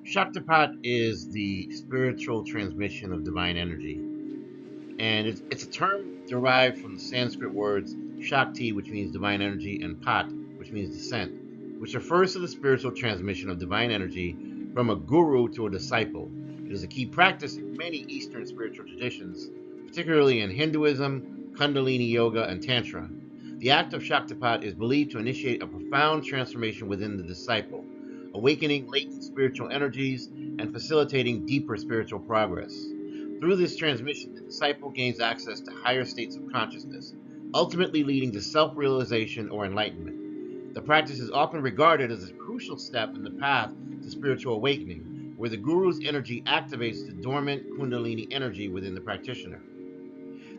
Shaktipat is the spiritual transmission of divine energy, and it's a term derived from the Sanskrit words Shakti, which means divine energy, and Pat, which means descent, which refers to the spiritual transmission of divine energy from a guru to a disciple. It is a key practice in many Eastern spiritual traditions, particularly in Hinduism, Kundalini Yoga, and Tantra. The act of Shaktipat is believed to initiate a profound transformation within the disciple, awakening latent spiritual energies and facilitating deeper spiritual progress. Through this transmission, the disciple gains access to higher states of consciousness, ultimately leading to self realization or enlightenment. The practice is often regarded as a crucial step in the path to spiritual awakening, where the guru's energy activates the dormant Kundalini energy within the practitioner.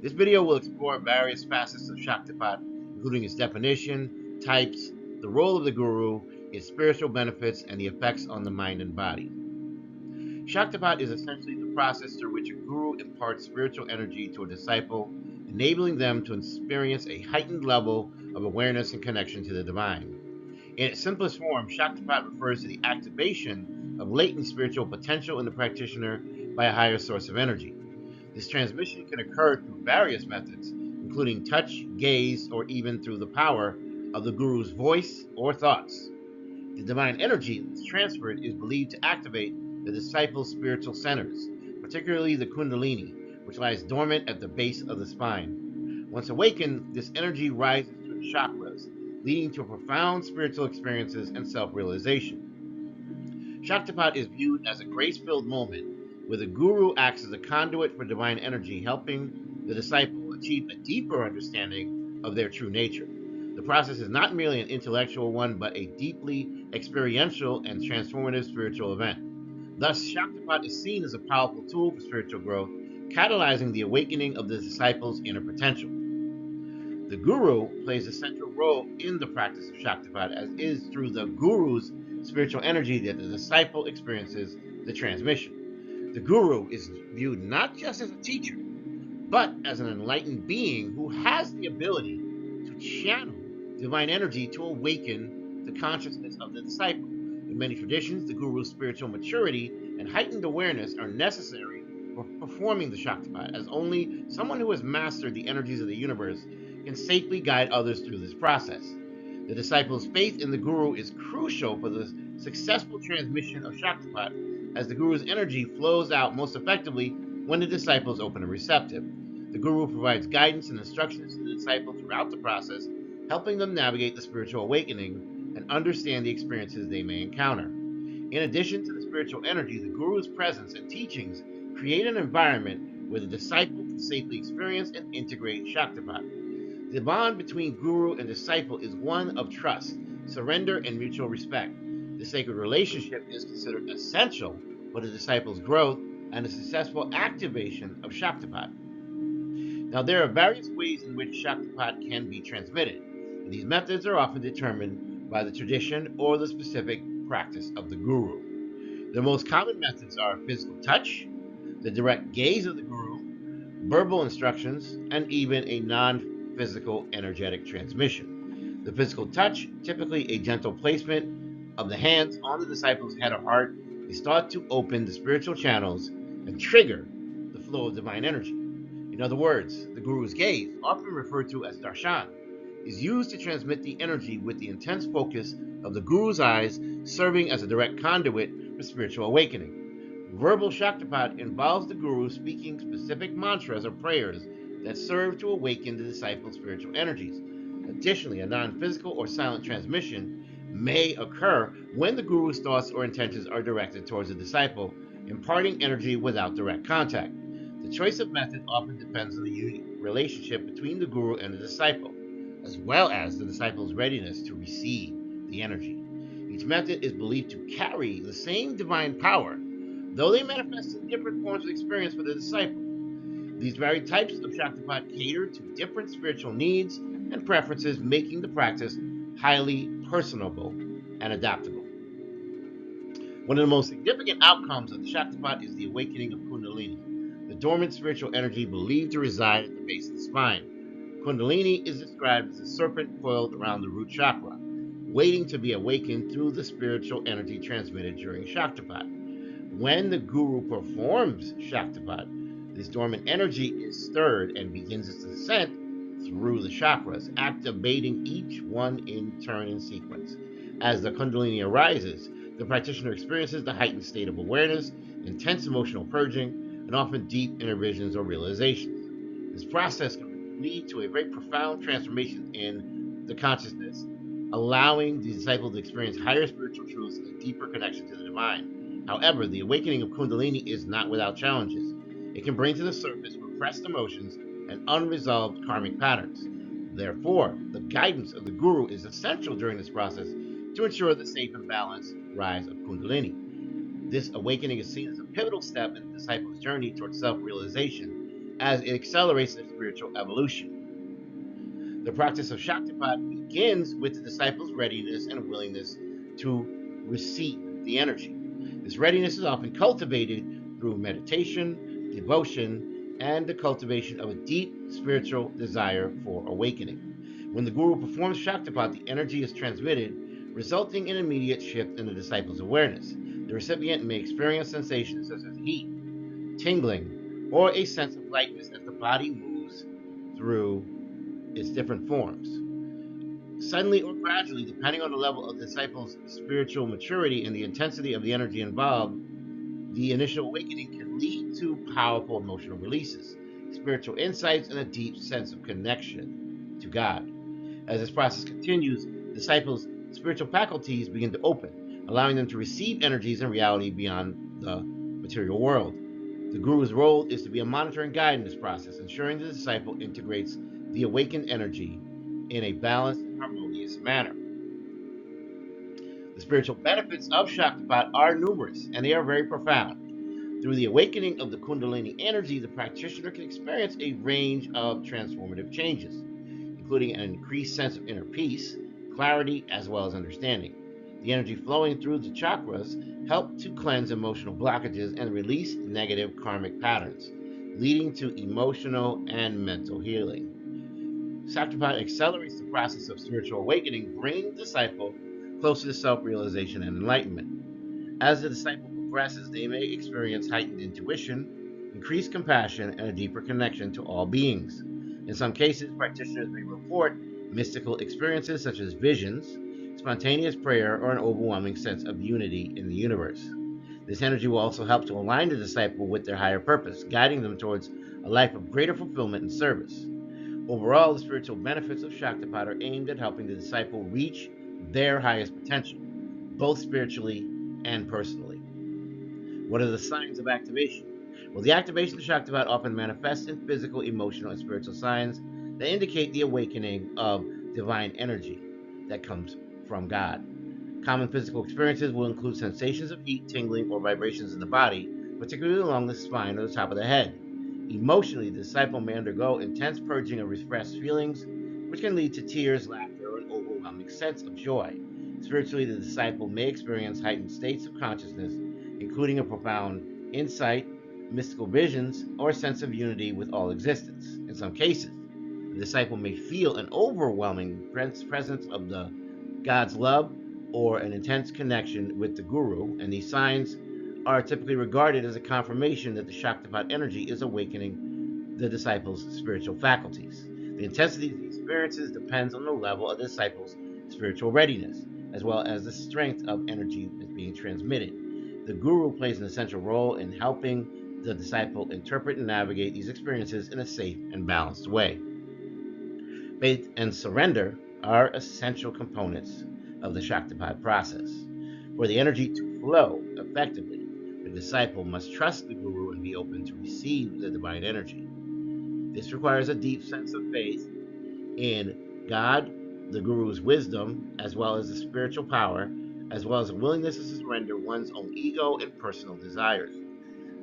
This video will explore various facets of Shaktipat, including its definition, types, the role of the guru, its spiritual benefits, and the effects on the mind and body. Shaktipat is essentially the process through which a guru imparts spiritual energy to a disciple, enabling them to experience a heightened level of awareness and connection to the divine. In its simplest form, Shaktipat refers to the activation of latent spiritual potential in the practitioner by a higher source of energy. This transmission can occur through various methods, including touch, gaze, or even through the power of the guru's voice or thoughts. The divine energy that's transferred is believed to activate the disciple's spiritual centers, particularly the Kundalini, which lies dormant at the base of the spine. Once awakened, this energy rises through the chakras, leading to profound spiritual experiences and self-realization. Shaktipat is viewed as a grace-filled moment where the guru acts as a conduit for divine energy, helping the disciple achieve a deeper understanding of their true nature. The process is not merely an intellectual one, but a deeply experiential and transformative spiritual event. Thus, Shaktipat is seen as a powerful tool for spiritual growth, catalyzing the awakening of the disciple's inner potential. The guru plays a central role in the practice of Shaktipat, as is through the guru's spiritual energy that the disciple experiences the transmission. The guru is viewed not just as a teacher, but as an enlightened being who has the ability to channel divine energy to awaken the consciousness of the disciple. In many traditions, the guru's spiritual maturity and heightened awareness are necessary for performing the Shaktipat, as only someone who has mastered the energies of the universe can safely guide others through this process. The disciple's faith in the guru is crucial for the successful transmission of Shaktipat, as the guru's energy flows out most effectively when the disciple is open and receptive. The guru provides guidance and instructions to the disciple throughout the process, helping them navigate the spiritual awakening and understand the experiences they may encounter. In addition to the spiritual energy, the guru's presence and teachings create an environment where the disciple can safely experience and integrate Shaktipat. The bond between guru and disciple is one of trust, surrender, and mutual respect. The sacred relationship is considered essential for the disciple's growth and the successful activation of Shaktipat. Now, there are various ways in which Shaktipat can be transmitted, and these methods are often determined by the tradition or the specific practice of the guru. The most common methods are physical touch, the direct gaze of the guru, verbal instructions, and even a non-physical energetic transmission. The physical touch, typically a gentle placement of the hands on the disciple's head or heart, is thought to open the spiritual channels and trigger the flow of divine energy. In other words, the guru's gaze, often referred to as darshan, is used to transmit the energy with the intense focus of the guru's eyes, serving as a direct conduit for spiritual awakening. Verbal Shaktipat involves the guru speaking specific mantras or prayers that serve to awaken the disciple's spiritual energies. Additionally, a non-physical or silent transmission may occur when the guru's thoughts or intentions are directed towards the disciple, imparting energy without direct contact. The choice of method often depends on the relationship between the guru and the disciple, as well as the disciple's readiness to receive the energy. Each method is believed to carry the same divine power, though they manifest in different forms of experience for the disciple. These varied types of Shaktipat cater to different spiritual needs and preferences, making the practice highly personable and adaptable. One of the most significant outcomes of the Shaktipat is the awakening of Kundalini, the dormant spiritual energy believed to reside at the base of the spine. Kundalini is described as a serpent coiled around the root chakra, waiting to be awakened through the spiritual energy transmitted during Shaktipat. When the guru performs Shaktipat, this dormant energy is stirred and begins its descent through the chakras, activating each one in turn in sequence. As the Kundalini arises, the practitioner experiences the heightened state of awareness, intense emotional purging, and often deep inner visions or realizations. This process can lead to a very profound transformation in the consciousness, allowing the disciple to experience higher spiritual truths and a deeper connection to the divine. However, the awakening of Kundalini is not without challenges. It can bring to the surface repressed emotions and unresolved karmic patterns. Therefore, the guidance of the guru is essential during this process to ensure the safe and balanced rise of Kundalini. This awakening is seen as a pivotal step in the disciple's journey towards self realization as it accelerates their spiritual evolution. The practice of Shaktipat begins with the disciple's readiness and willingness to receive the energy. This readiness is often cultivated through meditation, devotion, and the cultivation of a deep spiritual desire for awakening. When the guru performs Shaktipat, the energy is transmitted, resulting in an immediate shift in the disciple's awareness. The recipient may experience sensations such as heat, tingling, or a sense of lightness as the body moves through its different forms. Suddenly or gradually, depending on the level of the disciple's spiritual maturity and the intensity of the energy involved, the initial awakening can lead to powerful emotional releases, spiritual insights, and a deep sense of connection to God. As this process continues, disciples' spiritual faculties begin to open, allowing them to receive energies and reality beyond the material world. The guru's role is to be a monitor and guide in this process, ensuring the disciple integrates the awakened energy in a balanced and harmonious manner. The spiritual benefits of Shaktipat are numerous, and they are very profound. Through the awakening of the Kundalini energy, the practitioner can experience a range of transformative changes, including an increased sense of inner peace, clarity, as well as understanding. The energy flowing through the chakras help to cleanse emotional blockages and release negative karmic patterns, leading to emotional and mental healing. Shaktipat accelerates the process of spiritual awakening, bringing the disciple closer to self-realization and enlightenment. As the disciple progresses, they may experience heightened intuition, increased compassion, and a deeper connection to all beings. In some cases, practitioners may report mystical experiences such as visions, spontaneous prayer, or an overwhelming sense of unity in the universe. This energy will also help to align the disciple with their higher purpose, guiding them towards a life of greater fulfillment and service. Overall, the spiritual benefits of Shaktipat are aimed at helping the disciple reach their highest potential, both spiritually and personally. What are the signs of activation? Well, the activation of Shaktipat often manifests in physical, emotional, and spiritual signs that indicate the awakening of divine energy that comes from God. Common physical experiences will include sensations of heat, tingling, or vibrations in the body, particularly along the spine or the top of the head. Emotionally, the disciple may undergo intense purging of repressed feelings, which can lead to tears, laughter, or an overwhelming sense of joy. Spiritually, the disciple may experience heightened states of consciousness, including a profound insight, mystical visions, or a sense of unity with all existence. In some cases, the disciple may feel an overwhelming presence of the God's love or an intense connection with the guru, and these signs are typically regarded as a confirmation that the Shaktipat energy is awakening the disciple's spiritual faculties. The intensity of these experiences depends on the level of the disciple's spiritual readiness, as well as the strength of energy that's being transmitted. The guru plays an essential role in helping the disciple interpret and navigate these experiences in a safe and balanced way. Faith and surrender are essential components of the Shaktipat process. For the energy to flow effectively, the disciple must trust the guru and be open to receive the divine energy. This requires a deep sense of faith in God, the guru's wisdom, as well as the spiritual power, as well as a willingness to surrender one's own ego and personal desires.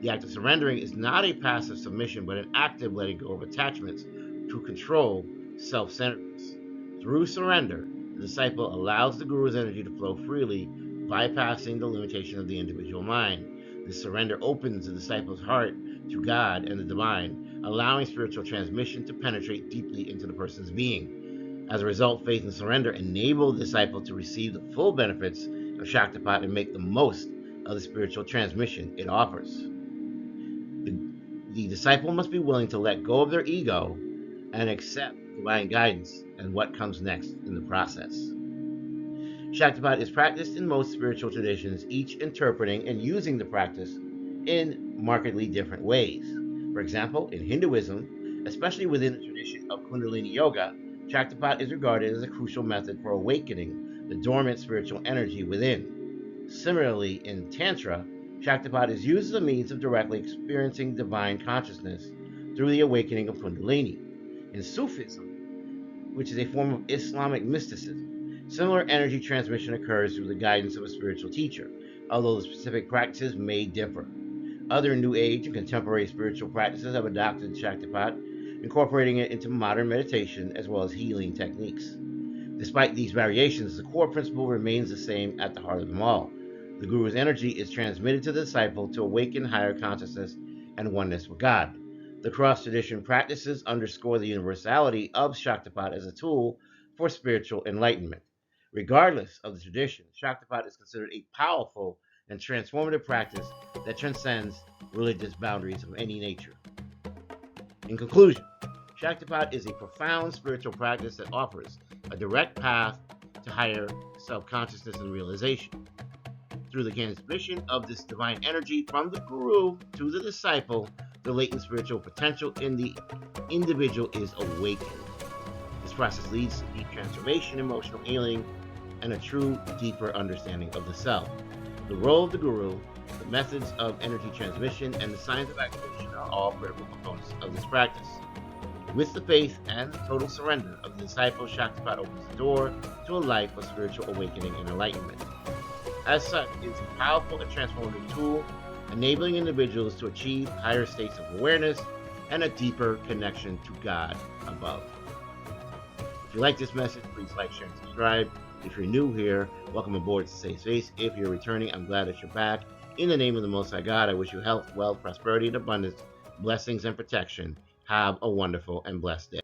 The act of surrendering is not a passive submission, but an active letting go of attachments to control, self-centeredness. Through surrender, the disciple allows the guru's energy to flow freely, bypassing the limitation of the individual mind. This surrender opens the disciple's heart to God and the divine, allowing spiritual transmission to penetrate deeply into the person's being. As a result, faith and surrender enable the disciple to receive the full benefits of Shaktipat and make the most of the spiritual transmission it offers. The disciple must be willing to let go of their ego and accept divine guidance and what comes next in the process. Shaktipat is practiced in most spiritual traditions, each interpreting and using the practice in markedly different ways. For example, in Hinduism, especially within the tradition of Kundalini Yoga, Shaktipat is regarded as a crucial method for awakening the dormant spiritual energy within. Similarly, in Tantra, Shaktipat is used as a means of directly experiencing divine consciousness through the awakening of Kundalini. In Sufism, which is a form of Islamic mysticism, similar energy transmission occurs through the guidance of a spiritual teacher, although the specific practices may differ. Other New Age and contemporary spiritual practices have adopted Shaktipat, incorporating it into modern meditation as well as healing techniques. Despite these variations, the core principle remains the same at the heart of them all. The Guru's energy is transmitted to the disciple to awaken higher consciousness and oneness with God. The cross-tradition practices underscore the universality of Shaktipat as a tool for spiritual enlightenment. Regardless of the tradition, Shaktipat is considered a powerful and transformative practice that transcends religious boundaries of any nature. In conclusion, Shaktipat is a profound spiritual practice that offers a direct path to higher self-consciousness and realization. Through the transmission of this divine energy from the Guru to the disciple, the latent spiritual potential in the individual is awakened. This process leads to deep transformation, emotional healing, and a true, deeper understanding of the self. The role of the Guru, the methods of energy transmission, and the science of activation are all critical components of this practice. With the faith and the total surrender of the disciple, Shaktipat opens the door to a life of spiritual awakening and enlightenment. As such, it is a powerful and transformative tool, enabling individuals to achieve higher states of awareness and a deeper connection to God above. If you like this message, please like, share, and subscribe. If you're new here, welcome aboard to Safe Space. If you're returning, I'm glad that you're back. In the name of the Most High God, I wish you health, wealth, prosperity, and abundance, blessings, and protection. Have a wonderful and blessed day.